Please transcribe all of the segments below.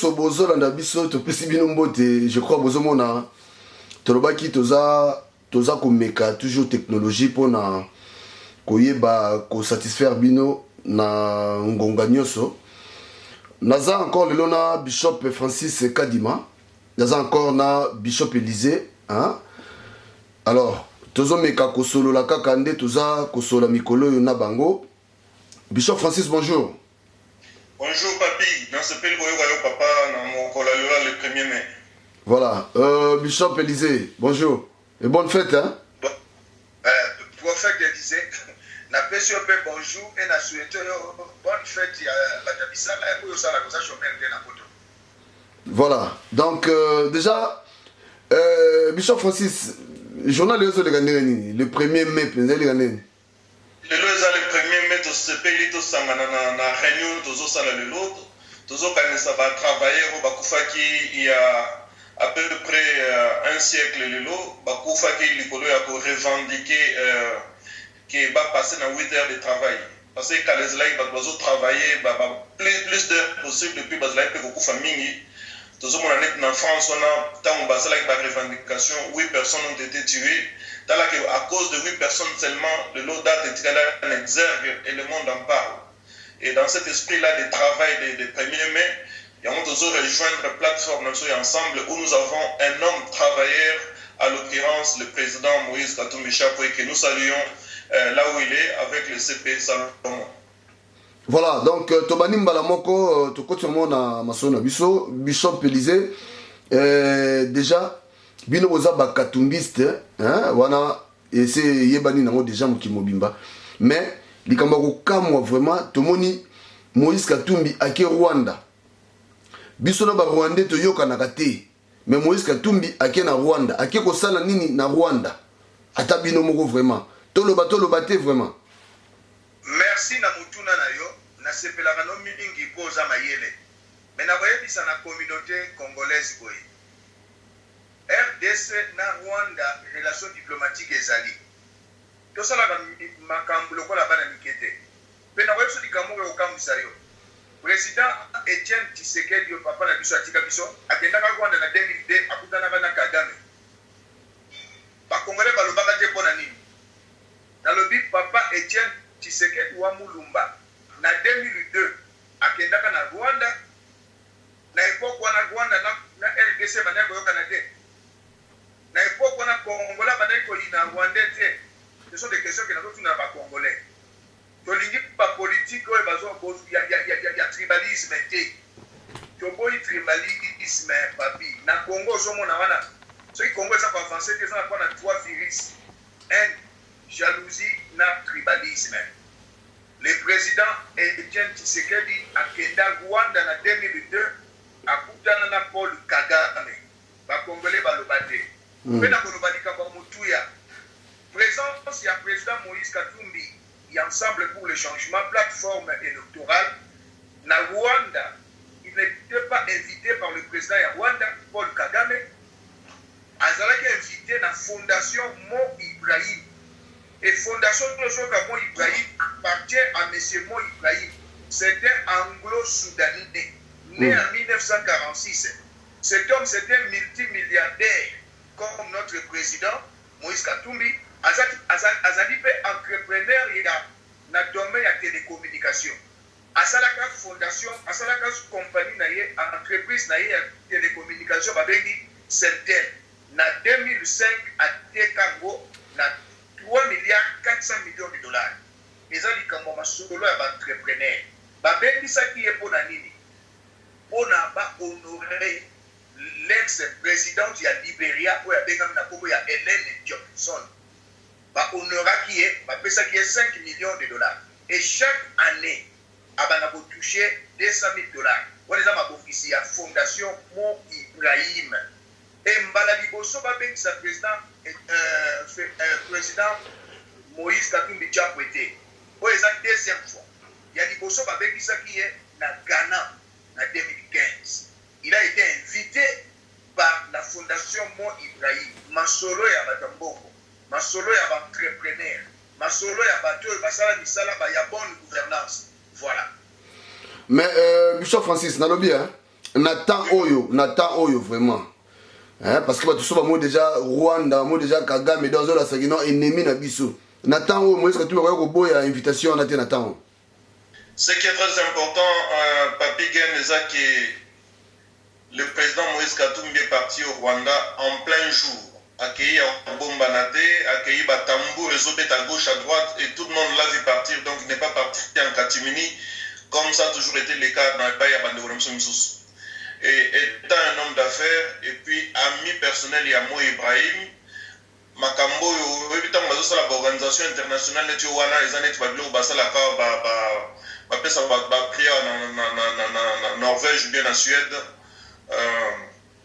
Bozo landa biso to pesi bino mbote, je crois bozo mona tolobaki toza komeka toujours technologie pona koyeba ko satisfaire bino na ngonga nyonso. Naza encore lelo na Bishop Francis Kadima, naza encore na Bishop Élysée, hein? Alors tozo meka kosolo la kaka nde toza kosola mikolo yo na bango. Bishop Francis, bonjour. Bonjour papi, dans ce pays papa, dans mon colalola le 1er mai. Voilà, Bishop Élysée, bonjour. Et bonne fête, hein? Prophète Élysée, na pesi peu bonjour et na souhaite bonne fête à Batabissa, et ça la cosa chômeur de la photo. Voilà, donc déjà, Bishop Francis, journal de le 1er mai, Le 1er mai, ce pays, tout ça, na réunion, tout ça, le lot, tout ça, ça va travailler, il y a à peu près un siècle, le lot, il a revendiqué qui va passer dans 8 heures de travail. Parce que quand les élèves vont travailler, plus d'heures possible, depuis que les élèves peuvent famille. Tout ça, en France, on a tant de revendication, 8 personnes ont été tuées. À cause de 8 personnes seulement, le lot date est tiré en exergue et le monde en parle. Et dans cet esprit-là de travail de 1er mai, il y a rejoindre la plateforme ensemble où nous avons un homme travailleur, à l'occurrence le président Moïse Katumbi Chapo, et que nous saluons là où il est avec le CP Salomon. Voilà, donc Tobani Mbalamoko, Tokotirmo na Masona Biso, Bishop Élysée, déjà, Bino Oza Bakatumbiste, wana, et c'est Yebani Nango déjà Mokimobimba. Mais, Likambako Kamwa vraiment, Tomoni Moïse Katumbi ake Rwanda. Biso na ba Rwandais to yoka nakate. Mais Moïse Katumbi ake na Rwanda, ake kosala nini na Rwanda. Ata bino moko vraiment. Toloba te vraiment. Merci na mutuna na yo, na sepelaka no mingi poza mayele. Mais na boyebisa na communauté congolaise boye. RDC na Rwanda relation diplomatique ezali. Tosala makambo lokola bana mikete. Pe na boyebiso likambo yo kamisa yo. Président Etienne Tshisekedi yo papa na biso atika biso akendaka Rwanda na 2002 akutanaka na Kagame. Bakongole balobaka te pona nini. Na lobi papa Etienne Tshisekedi wa Mulumba na 2002 akendaka na Rwanda na epoque wana Rwanda na RDC banako yokana te. Na époque on a Congolais na Rwandais. Ce sont des questions que nous avons pas Congolais. Tolingi pas politique il y a tribalisme té. Toboyi tribalisme papi. Na Congo somo na wana. Ceux qui Congo ça va avancer ils ont pas 3 virus. Haine, jalousie, na tribalisme. Le président Etienne Tshisekedi a kenda Rwanda na 2002 a kutana na Paul Kagame. Ba Congolais ba lobate. Présence, il y a président Moïse Katumbi, il y a Ensemble pour le changement, plateforme électorale. Na Rwanda, il n'était pas invité par le président de Rwanda, Paul Kagame. Il a invité la fondation Mo Ibrahim. Et fondation Mo Ibrahim appartient à M. Mo Ibrahim. C'était anglo-soudanais, né en 1946. Cet homme, c'était un multimilliardaire. Comme notre président Moïse Katumbi, Azali peut entrepreneur dans le domaine de la télécommunication. Asalaka fondation, Asalaka compagnie, entreprise de télécommunication, Celtel. En 2005, à Tekango, na 3 milliards 400 millions de dollars. Les gens qui ont solo entrepreneur. Babengi ça qui est pour Nanini. On n'a pas honoré l'ex-présidente de Libéria, où il y a Hélène Johnson. On aura qui est 5 millions de dollars. Et chaque année, on a touché 200 000 dollars. On les a ici à Fondation Mo Ibrahim. Et Mbalali Bosso va bien sa président Moïse Katumbi Chapwete. Pour les deuxième fois, il y a des Bosso va bien qui est na Ghana en 2015. Il a été invité par la fondation Mo Ibrahim. Masolo ya Batamboko, Masolo ya entrepreneur, Masolo ya Bato, Basala Misala, ya bonne gouvernance. Voilà. Mais Bishop Francis, nalobi, hein? Nathan Oyo vraiment. Hein, parce que tout ça moi déjà Rwanda, moi déjà Kagame dans la sagino ennemi na biso. Nathan Oyo moi est-ce que tu me boya invitation à Nathan. Ce qui est très important, Papi Gen, c'est que le président Moïse Katumbi est parti au Rwanda en plein jour. Accueilli à Bombanate, accueilli à Tambour, réseau à gauche, à droite, et tout le monde l'a vu partir, donc il n'est pas parti en catimini, comme ça a toujours été le cas dans le pays à Bandéoramso Moussous. Et étant un homme d'affaires, et puis ami personnel, il y a Mo Ibrahim, Makambo, l'organisation internationale, Norvège ou bien en Suède.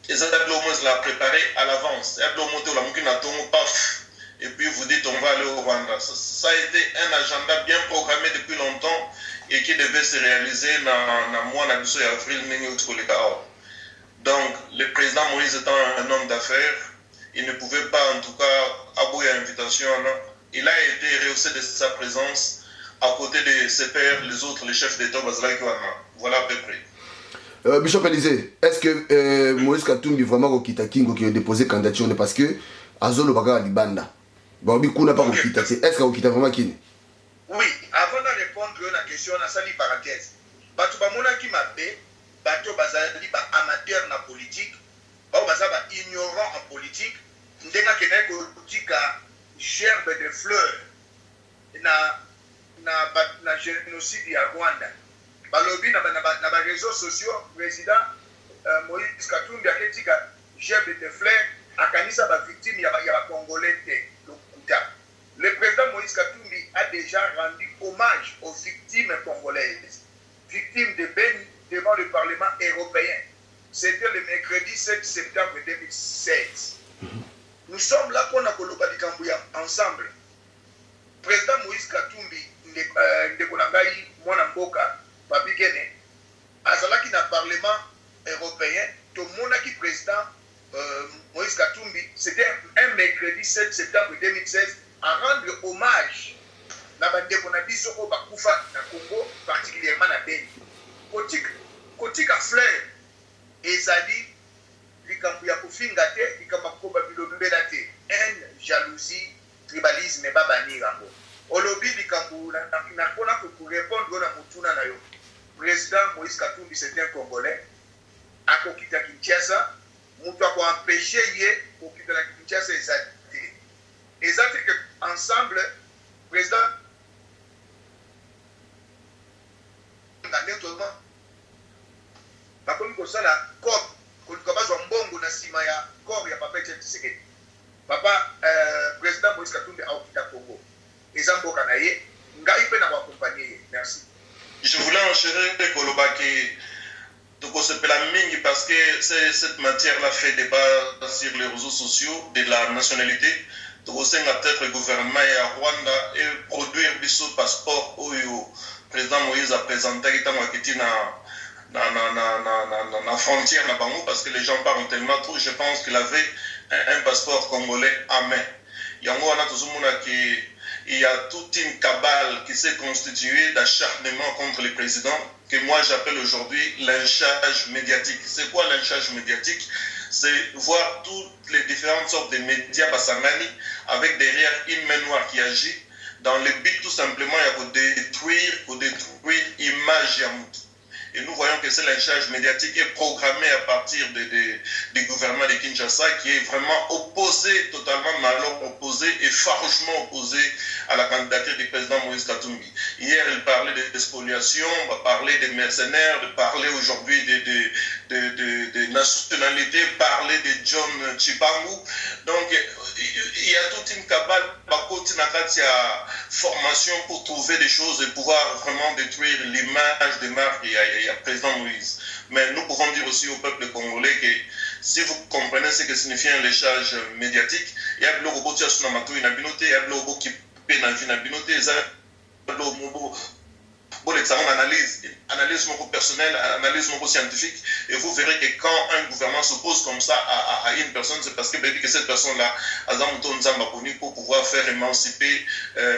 Et ça au moins l'a préparé à l'avance. Et puis vous dites on va aller au Rwanda. Ça a été un agenda bien programmé depuis longtemps et qui devait se réaliser dans le mois d'avril. Donc le président Moïse étant un homme d'affaires, il ne pouvait pas en tout cas abouiller à l'invitation. Il a été rehaussé de sa présence à côté de ses pairs, les autres, les chefs d'État. Voilà à peu près. Bishop Élisée, est-ce que Moïse Katumbi vraiment Kokita Kingo qui a déposé candidature parce que Azolo Baga Libanda Babi Kuna pas Kokita, est-ce que Kokita vraiment qui? Oui, avant de répondre à la question, on a sali parenthèse. Batu bamona ki mabe, batu bazali ba amateur na politique, ba bazaba ignorant en politique, ndenga kena ko tika gerbe de fleurs na génocide ya Rwanda. Balobi na réseaux sociaux, président Moïse Katumbi a dit que gerbe de fleurs a kanisa ba victime ya ba congolais le président Moïse Katumbi a déjà rendu hommage aux victimes congolaises, victimes de Beni devant le Parlement européen. C'était le mercredi 7 septembre 2016. Nous sommes là pour Nakoloba Kambouya ensemble. Président Moïse Katumbi, Ndekonangaï, Mwanamboka, Papi Gene, Azalaki na Parlement européen, tout le monde qui président Moïse Katumbi, c'était un mercredi 7 septembre 2016, à rendre hommage na Bandeko Soko Bakufa na Congo, particulièrement na Beni. Kotika fleur, ezali, likambuya kufinga te, likamakoma bilobela te, haine, jalousie, tribalisme, babani rango. Olobi likambu na kona pour répondre na mutuna na yo. Président Moïse Katumbi c'est un Congolais. Akokita Kinshasa, mutu ko empêcher yé kokita na Kinshasa ezali. Ezali que ensemble président ndatomo bakomi kosala code kolukabazwa mbongo na sima ya corps ya papa Tshisekedi. Papa président Moïse Katumbi aokita Congo. Ezamboka na ye ngai pe na ko accompagner. Merci. Je voulais enchérir Kolobaki mingi parce que cette matière-là fait débat sur les réseaux sociaux de la nationalité. Peut-être le gouvernement à Rwanda et produire biso passeport où le président Moïse a présenté na frontière na bango parce que les gens parlent tellement trop. Je pense qu'il avait un passeport congolais à main. Yango wana tozomona il y a toute une cabale qui s'est constituée d'acharnement contre le président que moi j'appelle aujourd'hui lynchage médiatique. C'est quoi lynchage médiatique? C'est voir toutes les différentes sortes de médias Basangani avec derrière une main noire qui agit dans le but tout simplement de détruire l'image Yamout. Et nous voyons que ce lynchage médiatique est programmé à partir du gouvernement de Kinshasa qui est vraiment opposé, totalement malheur opposé et farouchement opposé à la candidature du président Moïse Katumbi. Hier, il parlait de spoliation, on va parler des mercenaires, de parler aujourd'hui de nationalité, parler de John Chibangu. Donc, il y a toute une cabale, formation pour trouver des choses et pouvoir vraiment détruire l'image de marque et à président Moïse. Mais nous pouvons dire aussi au peuple congolais que si vous comprenez ce que signifie un léchage médiatique, il y a le robot qui a son amato, il y a le robot qui peut dans une binoté, il y a analyse personnelle, analyse scientifique, et vous verrez que quand un gouvernement s'oppose comme ça à une personne, c'est parce que cette personne-là a pour pouvoir faire émanciper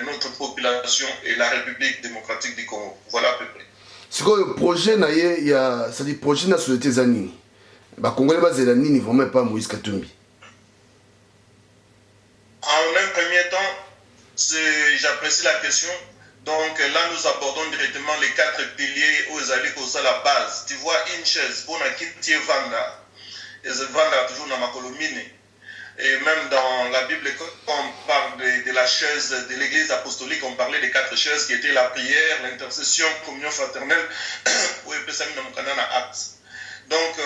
notre population et la République démocratique du Congo. Voilà à peu près. sikoyo projet na ye ya c'est dire projet na société za nini bakongolais bazela nini vraiment pas Moïse Katumbi? En un premier temps, j'apprécie la question. Donc là, nous abordons directement les 4 piliers où ils allaient causer la base. Tu vois, une chaise, pour n'a quitté Vanda, et Vanda toujours dans ma colomine. Et même dans la Bible, quand on parle de la chaise de l'église apostolique, on parlait des 4 chaises qui étaient la prière, l'intercession, communion fraternelle, ou acte. Donc,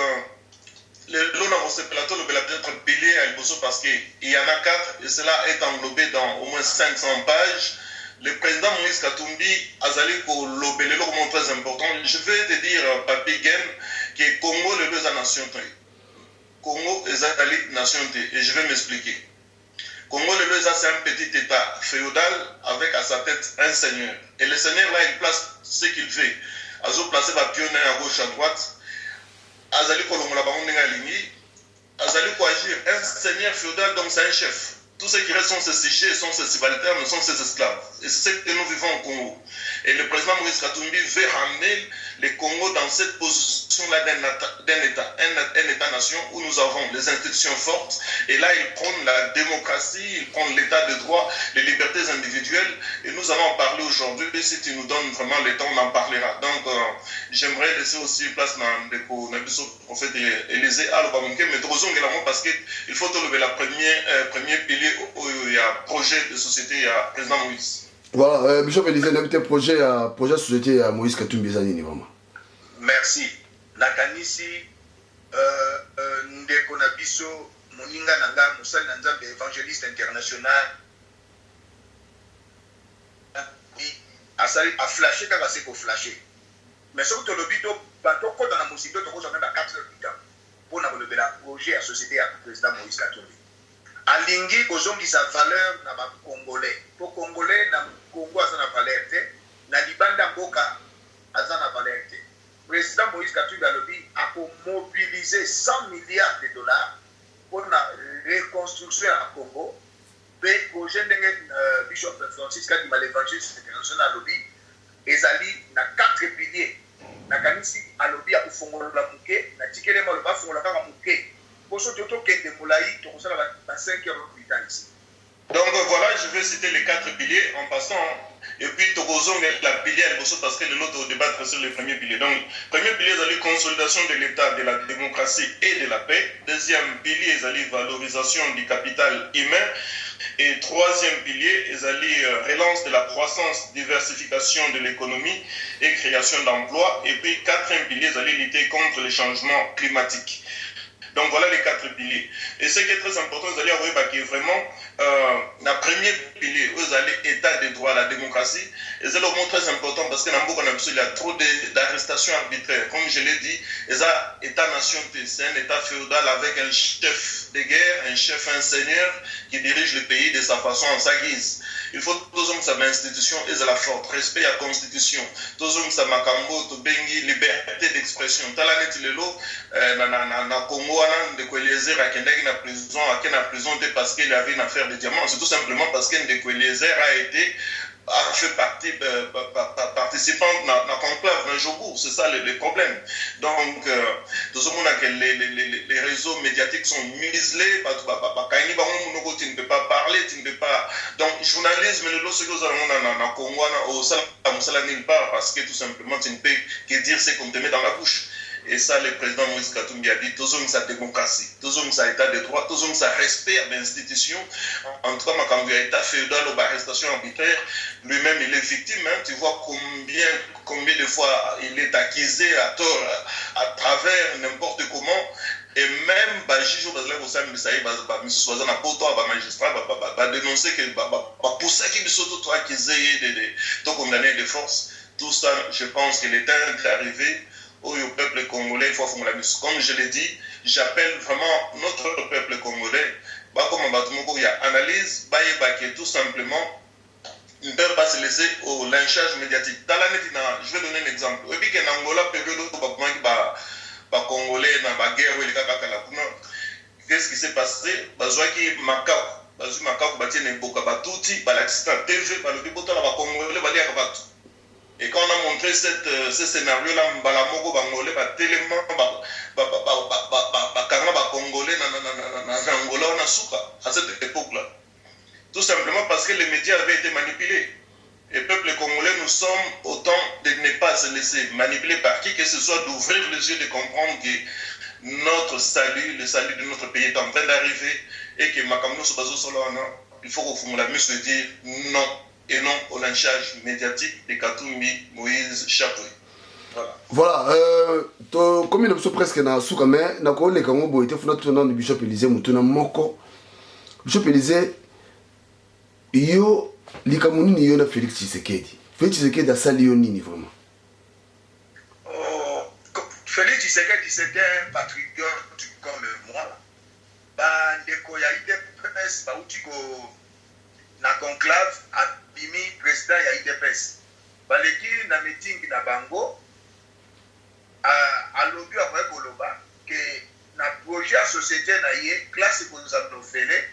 l'on a ce plateau, le peut-être pilier à Elboso parce qu'il y en a 4 et cela est englobé dans au moins 500 pages. Le président Moïse Katumbi a zali ko lobele le comment très important. Je vais te dire, Papi Gen, que Congo le deux nation. Congo est une nation et je vais m'expliquer. Congo le deux c'est un petit état féodal avec à sa tête un seigneur. Et le seigneur là il place ce qu'il fait. Azo placer va pionner à gauche à droite. Azali kolongola bango ndenge alingi azali ko agir un seigneur féodal donc c'est un chef. Tous ceux qui restent sont ses sujets, sont ses subalternes, sont ses esclaves. Et c'est ce que nous vivons au Congo. Et le président Moïse Katumbi veut ramener le Congo dans cette position-là d'un État-nation où nous avons les institutions fortes. Et là, il prône la démocratie, il prône l'État de droit, les libertés individuelles. Et nous allons en parler aujourd'hui. Et si tu nous donnes vraiment le temps, on en parlera. Donc, j'aimerais laisser aussi place dans le prophète Élisée Albamunke, mais parce qu'il faut lever la premier pilier où il y a projet de société, il y a président Moïse. Voilà, Bishop Élisée, il y a un projet de société à Moïse Katumbi Zanini, vraiment. Merci. Nakanisi, Ndeko Nabiso, Moninga Nanga, Moussal Nanzambe, évangéliste international, a flashé quand c'est pour flasher. Mais surtout le bito, bateau dans la musique, tu as même à 4 heures du temps pour le projet à société à président Moïse Katumbi. Alingi kozongi sa valeur na ba congolais. Pour congolais na Congo azana valeur te, na libanda mboka azana valeur te. Président Moïse Katumbi alobi a mobiliser 100 milliards de dollars pour la reconstruction à Congo. Pe projet ndenge Bishop Francis Kadima l'évangéliste international alobi ezali na 4 piliers. Na kanisi alobi a kufongola muke, na tikele mo ba fongola kaka muke. Donc voilà, je vais citer les 4 piliers en passant. Et puis Togozong est la pilier parce que l'autre débattre sur le premier pilier. Donc, premier pilier, c'est la consolidation de l'État, de la démocratie et de la paix. Deuxième pilier, c'est la valorisation du capital humain. Et troisième pilier, c'est la relance de la croissance, diversification de l'économie et création d'emplois. Et puis quatrième pilier, c'est la lutter contre les changements climatiques. Donc voilà les 4 piliers. Et ce qui est très important, vous allez voir que vraiment, le premier pilier, vous allez état de droit, la démocratie, et c'est le mot très important parce que dans il y a trop d'arrestations arbitraires. Comme je l'ai dit, État-nation, c'est un État féodal avec un chef de guerre, un chef, un seigneur qui dirige le pays de sa façon, en sa guise. Il faut que tous ça institution et la forte respect à la constitution. Tous ça makambo to bengi liberté d'expression. Talanet lelo na Congo de Kweliezer a kendaki na prison parce qu'il avait une affaire de diamants. C'est tout simplement parce que de Kweliezer a fait partie participante dans la conclave d'un Jobour. C'est ça le problème. Donc, tout ce monde a que les réseaux médiatiques sont muselés. Tu ne peux pas parler, tu ne peux pas. Donc, journalisme, ce que nous avons dans Congo, au Salam nulle part, parce que tout simplement, tu ne peux que dire ce qu'on te met dans la bouche. Et ça, le président Moïse Katumbi a dit, tous ont sa démocratie, tous ont sa état de droit, tous ont sa respect à l'institution. En tout cas, quand il y a état féodal ou arrestation arbitraire, lui-même, il est victime. Hein. Tu vois combien de fois il est accusé à tort, à travers n'importe comment. Et même, Bajijo, magistrat, va dénoncer que, pour ça qu'il soit accusé de condamner de force. Tout ça, je pense que l'État est arrivé au peuple congolais, il faut faire la mise. Comme je l'ai dit, j'appelle vraiment notre peuple congolais, comme il y a analyse, tout simplement, il ne peut pas se laisser au lynchage médiatique. Je vais donner un exemple. Et puis en Angola, période où Congolais dans la guerre, qu'est-ce qui s'est passé? Bazouaki Makao, Makao, Batien Boka Batouti, l'accident TV, le Congolais, Et quand on a montré ce scénario-là, Mbalamoko Bangolais, tellement Congolais, Angola, on a souka à cette époque-là. Tout simplement parce que les médias avaient été manipulés. Et peuple congolais, nous sommes autant de ne pas se laisser manipuler par qui que ce soit, d'ouvrir les yeux, de comprendre que notre salut, le salut de notre pays est en train d'arriver et que Makamno Sobazo Solana, il faut qu'on la mieux se dire non et non au lynchage médiatique de Katumbi Moïse Chapoué. Voilà, comme il est presque dans Souka, mais dans le Congo, il faut que nous Bishop Élysée, Moutona Moko. Bishop Élysée, yo, Likamouni, yo na Félix Tshisekedi. Félix Tshisekedi a sali yo nini vraiment? Félix Tshisekedi, c'était un patriote comme moi. Ndeko ya IDPS, Bautiko na conclave, abimi président ya IDPS. Baleki na meeting na bango, à l'objet après Goloba, que na projet à société na yé, classe que nous avons fait,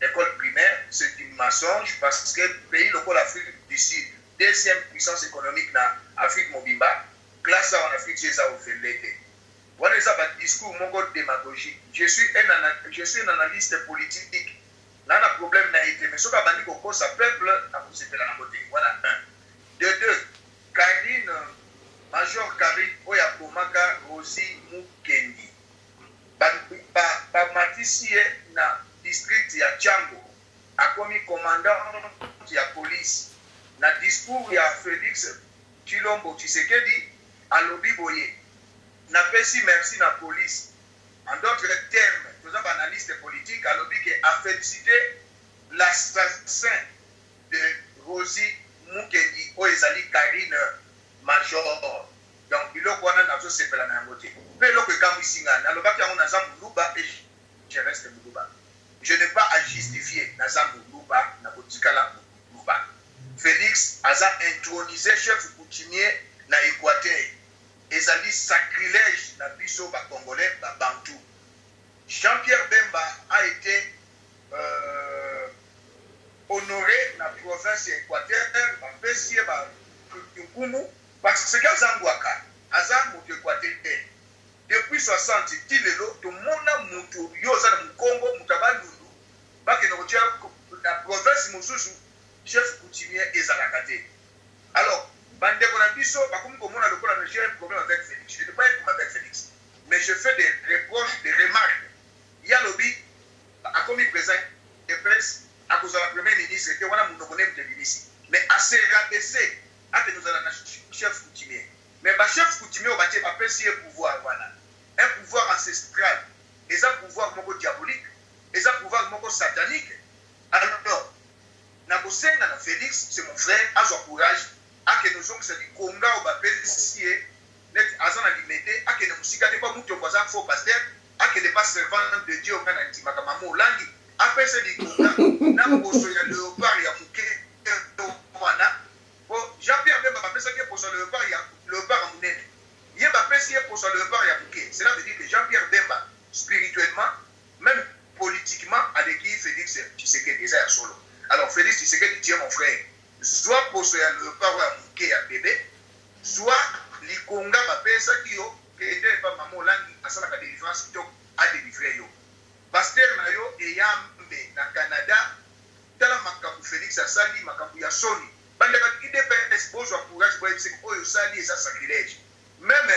école primaire, c'est un mensonge parce que le pays local Afrique du Sud, deuxième puissance économique na Afrique Mobimba, classe en Afrique, c'est ça au fait l'été. Voilà ça un discours mon démagogique. Je suis un analyste politique. Là, le problème n'a été, mais ce qu'a dit que ça peuple, c'est la côté. Voilà un. De deux, Karine, Major Karine, Oya Komaka, Rosi Mukendi. Par Matissie, na district ya Tchango, a commis commandant de la police. Na discours ya Félix Tshilombo Tshisekedi, à Lobi Boye. N'a pas si merci la police. En d'autres termes, nous avons analyste politique, à Lobi qui a félicité l'assassin de Rosi Mukendi, Oezali Karine Major. Donc, il y a un peu de la même côté. Mais le cas Missinga, dans le cas où on a Zamoulouba, et je reste Moulouba. Je n'ai pas à justifier Nazamoulouba, Nabotikala Moulouba. Félix a intronisé chef coutumier na Équateur. Ezali sacrilège na biso ba Congolais, ba Bantou. Jean-Pierre Bemba a été honoré dans la province Équateur, ba Pessie, ba Nkumu, parce que Zangwaka, Azam ou Équateur. Depuis 60, Tilelo, tout le monde a monté, Yosa na Congo, Mutabalulu, Baké Notia, la province Moussou, chef coutumier Ezalakate. Alors, Bande Bonabiso, comme on a le problème avec Félix. Je ne peux pas être avec Félix. Mais je fais des reproches, des remarques. Il y a lobby, à commis présent, de presse, à cause de la première ministre, que on a mon abonné de l'initie. Mais à se rabaisser, à que nous allons un chef coutumier. Mais le chef coutumier, on va dire, pas si un pouvoir, voilà. Un pouvoir ancestral. Et un pouvoir diabolique. Et un pouvoir satanique. Alors, Nabosenga na Félix, c'est mon frère, à son courage. A que nous sommes dit Conga ou Bapélissier, net Azan a limité, a que nous musiques n'est pas mouton voisin faux pasteur, a que n'est pas servant de Dieu au Ghana, Timakamamo, Langi, après c'est dit Conga, n'a pas besoin de léopard, il y a Fouquet, Jean-Pierre même a pensé que pour son léopard, il y a léopard à Mounene. Il y a Bapélissier pour son léopard, il y a Fouquet. Cela veut dire que Jean-Pierre Bemba, spirituellement, même politiquement, avec qui Félix Tshisekedi déjà solo. Alors Félix Tshisekedi tient mon frère. Soit pour ce le parole à Mouké à bébé, soit les Conga va payer ça qui était pas maman langue à ça la délivrance donc à délivrer yo. Pasteur Nayo et Yambe na Canada, dans la Makabu Félix à Sali, Makabu ya Sony. Bande quand il dépend expose au courage pour dire que Sali est un sacrilège. Même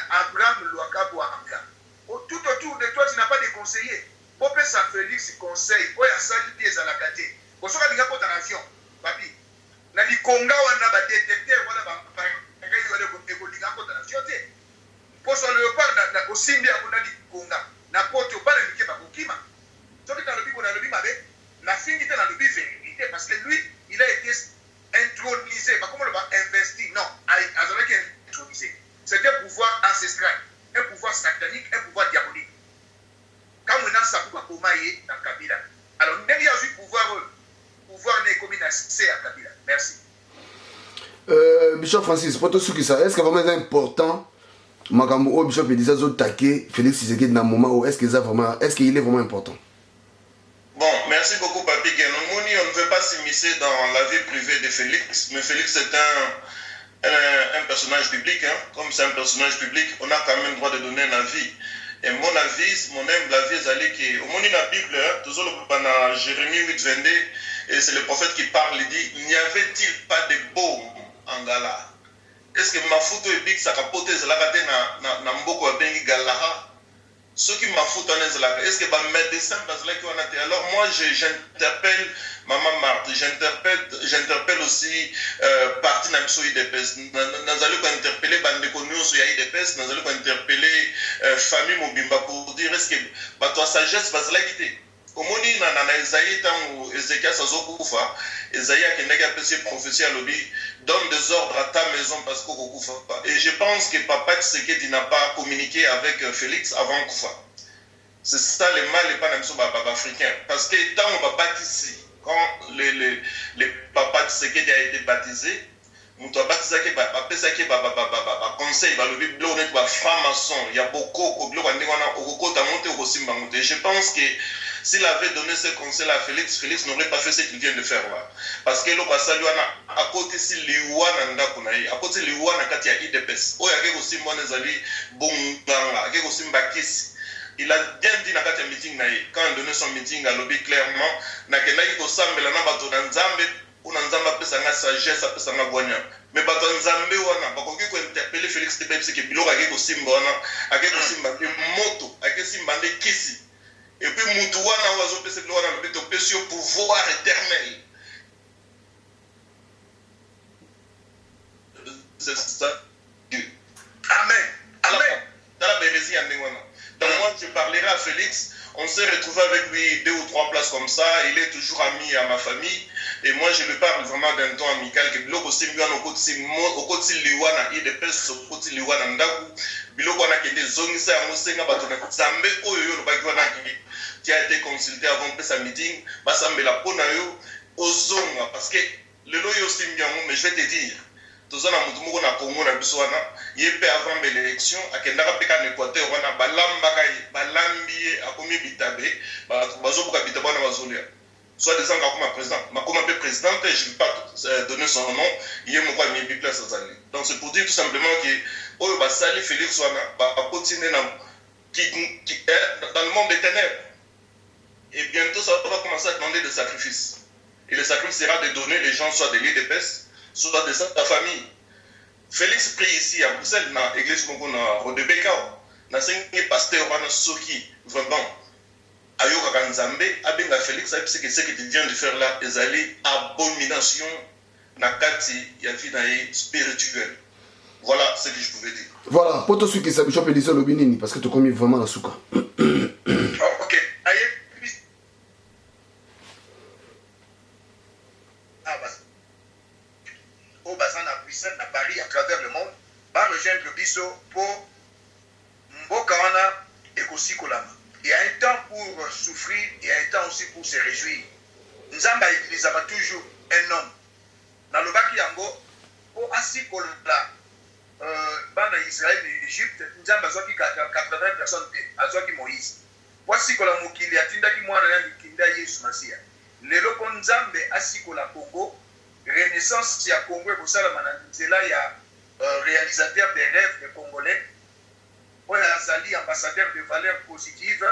Abraham Louakabo Anka. Tout autour de toi, tu n'as pas de conseiller. Pour que ça Félix conseille, pour y a Sali pieds à la caté. Pour ça qu'il y a pas d'avion, papi. Na likonga wana ba détecteur wana ba ngai wale ko ekolinga ko na fiote poso le par na osimbi akuna likonga na poto bale mike ba kokima soki na lobi ko na lobi mabe na fingi te na lobi vérité parce que lui il a été intronisé pas comment le va investi non azalaki intronisé c'était un pouvoir ancestral un pouvoir satanique un pouvoir diabolique quand on a ça pour komaye na Kabila alors ndenge ya pouvoir n'est comme c'est à Kabila. Merci. Bishop Francis, pour tout ce qui ça, est-ce que vraiment c'est important, Makambo, Bishop Elisa Zotaké, Félix Tshisekedi dans le moment où est-ce qu'il est vraiment important? Bon, merci beaucoup, Papi Genomoni. On ne veut pas s'immiscer dans la vie privée de Félix, mais Félix est un personnage public. Hein. Comme c'est un personnage public, on a quand même le droit de donner un avis. Et mon avis, mon humble avis, c'est que, au moins dans la Bible, toujours dans Jérémie 8, 22, et c'est le prophète qui parle, il dit, n'y avait-il pas de baume en Gala? Est-ce que ma photo est big, ça capote, c'est la gâte na mboko à bengi Galaha? Ceux qui m'a foutu en Ezra, est-ce que les médecins, alors moi j'interpelle Maman Marthe, j'interpelle aussi partie de l'IDPS. Nous allons interpeller Bandekonu sur l'IDPS, nous allons interpeller famille Mobimba pour dire est-ce que la sagesse va se quitter. Au moment où Esaïe ou Ézéchias Sazokufa, Esaïe a une prophétie à l'objet, donne des ordres à ta maison parce qu'on ne kufa pas. Et je pense que Papa Tshisekedi n'a pas communiqué avec Félix avant Kufa. C'est ça le mal et pas même africain. Parce que tant on va baptiser, quand le Papa Tshisekedi a été baptisé, on a baptisé conseil, il y a franc-maçon, il y a beaucoup de je pense que s'il avait donné ce conseil à Félix, Félix n'aurait pas fait ce qu'il vient de faire là. Parce que le passage à côté si Liwana Ndakunaï, à côté Liwana Katia IDPS, où il y a aussi Monezali Bonganga, il y a aussi Mbakisi. Il a bien dit dans le meeting, quand il a donné son meeting à lobby clairement, il a dit que Sambela Nabato Nzambe, ou Nzamba Pesanga sagesse, Pesanga Boigna. Mais Bato Nzambe, on a interpellé Félix Tebepsi, qui bilo a dit que Simba, a dit que Simba, moto, a dit que Simba de Kisi. Et puis Moutouana, on a dit que c'est le pouvoir éternel. C'est ça. Amen. Amen. Dans la bérésie, donc moi, je parlerai à Félix. On s'est retrouvé avec lui 2 ou 3 places comme ça. Il est toujours ami à ma famille. Et moi, je lui parle vraiment d'un ton amical. Que Biloko aussi bien au côté Liwana, il est au côté Liwana Ndaku. Biloko a été zonisa à Mosenga Batona. Zambe Oyo, le Bagwana qui a été consulté avant sa meeting. Basambe la Ponayo, aux zonga. Parce que le loyo aussi bien, mais je vais te dire. Tous en Congo na Congo na Biswana, il est avant l'élection, à Kendara Peka Équateur, on a Balambi, à Komi Bitabe, Bazobuka Bitabana Bazolia. Soit des gens comme président, ma comme présidente, je ne vais pas donner son nom, il est mon quoi, il est donc c'est pour dire tout simplement que, oh, Basali Félix Wana, va continuer dans le monde des ténèbres. Et bientôt, ça va commencer à demander des sacrifices. Et le sacrifice sera de donner les gens soit de l'IDPS, soit de sa famille. Félix prie ici à Bruxelles, dans l'église de Bekao, dans le pasteur Soki, vraiment, Ayoka Nzambe, Abenga Félix, c'est que ce que tu viens de faire là, est allé abomination, Nakati, Yavinae spirituel. Voilà ce que je pouvais dire. Voilà, pour tous ceux qui savent, je peux dire le Binini, parce que tu as commis vraiment la souka. Ok. Au bassin à Bruxelles, à Paris, à travers le monde, va rejoindre le biseau pour Mbokawana et Kosikolama. Il y a un temps pour souffrir, il y a un temps aussi pour se réjouir. Nzamba utilise toujours un homme. Dans le Baki Yango, pour Asikola, Bana Israël et Égypte, Nzamba a 80 personnes, à Moïse. Pour Asikola Mokili, a Tindaki Mwana Kinda Yesu Masia. Le Loko Nzambe Asikola Congo, Renaissance, il y a Congo et c'est là il y a réalisateur des rêves des Congolais. Il y a Zali, ambassadeur de valeurs positives.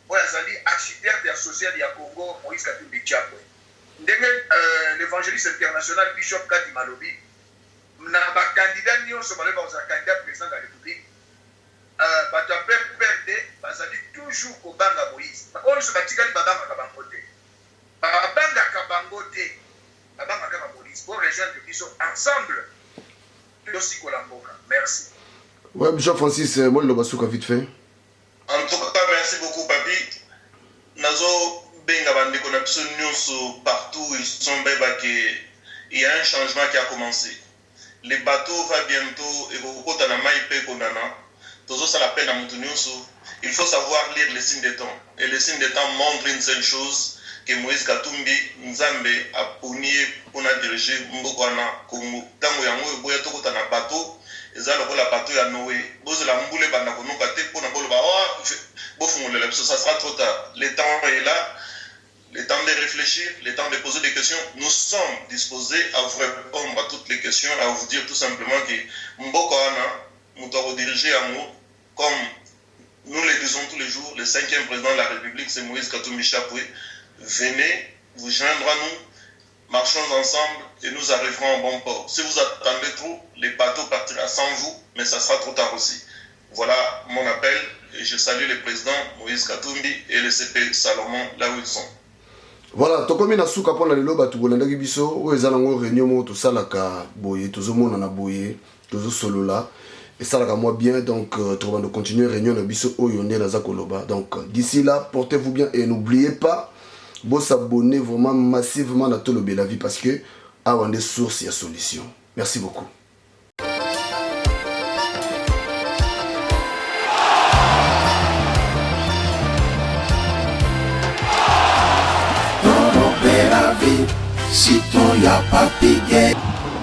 Il y a Zali, architecte et associé de Congo, Moïse Katumbi Tchapwe. L'évangéliste international Bishop Kati Malobi, na candidat Nyon Somalé, candidat président de la République, Bazali toujours au Banga Moïse. On se bat à Babanga Kabangote. Babanga Kabangote, Babanga Kabangote, pour rejoindre le Bishop ensemble. Merci. Ouais, Bishop Francis, moi le Basouka vite fait. En tout cas, merci beaucoup, Papi. Nazo Benga Bandeko Napsonioso partout, ils sont il y a un changement qui a commencé. Les bateaux vont bientôt, et au ça la peine à Moutounioso. Il faut savoir lire les signes des temps. Et les signes des temps montrent une seule chose, que Moïse Katumbi Nzambe a puni pour diriger Mbokwana Kongo. Tango yango boya tokota na bateau, eza lokola bateau ya Noé. Bozo la mbule banda konoka te pona bolo ba bo fungolela biso, ça sera trop tard. Le temps est là. le temps de réfléchir, le temps de poser des questions. Nous sommes disposés à vous répondre à toutes les questions, à vous dire tout simplement que Mboko Ana, nous devons diriger à nous, comme nous le disons tous les jours, le 5e président de la République, c'est Moïse Katumbi Chapoué. Venez vous joindre à nous, marchons ensemble et nous arriverons en bon port. Si vous attendez trop, les bateaux partira sans vous, mais ça sera trop tard aussi. Voilà mon appel et je salue le président Moïse Katumbi et le CP Salomon là où ils sont. Voilà, tokomi na suka pona lelo batu bolandaki biso o ezala ngo réunion mo to salaka boye tozomona na boye tozo solola et salaka moi bien donc on va continuer réunion na biso oyo ndé na za koloba. Donc d'ici là, portez-vous bien et n'oubliez pas de s'abonner vraiment massivement à tout le Bella Vie parce que avant des sources il y a solution. Merci beaucoup.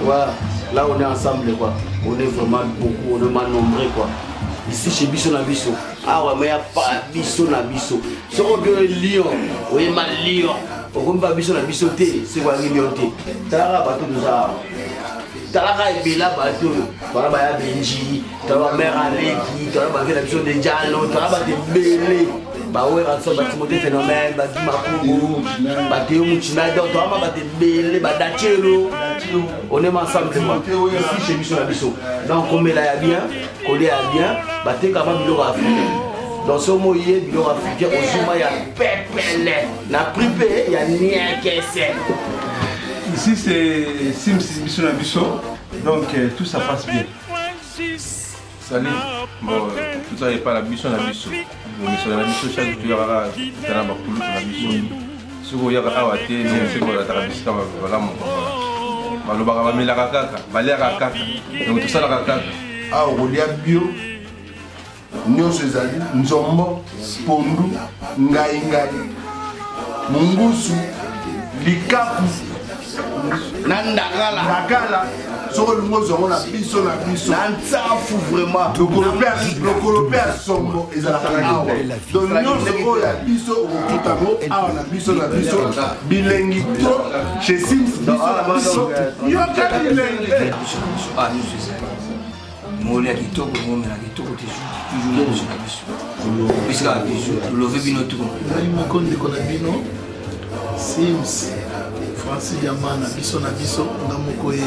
Voilà, là on est ensemble quoi. On est vraiment beaucoup, on est mal nombreux quoi. Ici chez Bisso na Bisso. Ah ouais, mais il n'y a pas Bisso na Bisso. Si on veut Lyon, oui, mal Lyon. On ne peut pas Bisso na Bisso, c'est quoi Lyon? T'as bateau de ça. T'as la Bella bateau. T'as la Benji, t'as la mère Aleki, t'as la Bisso de Diallo, t'as la Belle. Bah ouais, ça va te phénomène, bah tu m'as bah tu es donc toi bah tu belle, bah d'achelo. On est ensemble ici chez Bisso na Bisso. Donc on met là bien, collé à bien, bah tu es capable de africain. Dans ce moyen, bilo africain, au Zuma il y a pépele, na pripé, il y a rien qui c'est. Ici c'est Sims Bisso na Bisso, donc tout ça passe bien. Salut, bon, tout ça n'est pas la Bisso na Bisso. Mais sur la Bisso, chaque jour, il y aura un bakulu sur la Bisso. Si vous avez un awaté, c'est pour la Tarabisca, voilà mon papa. Le bagaba mais la kaka, balé la kaka. Donc tout ça la kaka. Ah, on y a bio. Nous sommes Nzombo, Pondu, Ngai Ngai, Mungusu, Likapu, Nandagala. Sur le mot, on a Bisso na Bisso. Nantafu vraiment. Le Colopère Sombo et la Awa. Donc nous sommes à Bisso, au Koutamo, à la Bisso na Bisso, Bilengito, chez Sims, Bisso na Bisso. Il y a qu'un Bilengi. Ah, nous c'est ça. Molia kitoko, molia kitoko, toujours sur la Bisso. Puisque la Bisso, le veut bien tout. Moi, je connais Bino, Sims, Francis Yamana, Bisso na Bisso, Namokoye.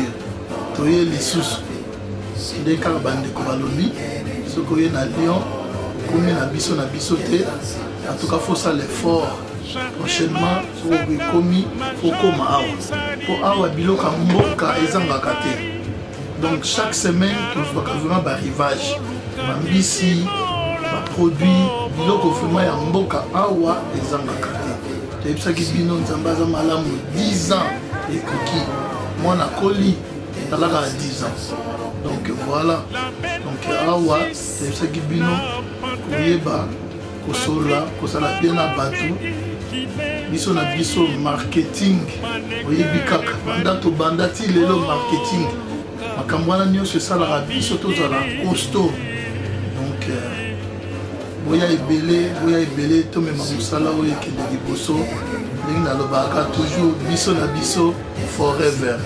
Toye lisusu nde kaka bandeko balobi soki oye na Lyon okomi na biso te en tout cas faut ça l'effort prochainement soki okomi okoma awa mpo awa biloko ya mboka ezangaka te donc chaque semaine tozwaka vraiment barivage bambisi baproduit biloko vraiment ya mboka awa ezangaka te toyebisaki bino nzambe aza malamu 10 ans ekoki mwana koli talaka à 10 ans. Donc voilà. Donc awa, c'est ce qui bino koyeba kosola kosala bien na batu. Biso na biso marketing. Oyebi kaka banda to banda ti lelo marketing. Makambo wana nyonso esalaka biso tozala costaud. Donc boya ebele to mema mosala oyo ekende liboso. Ndenge nalobaka toujours biso na biso forever.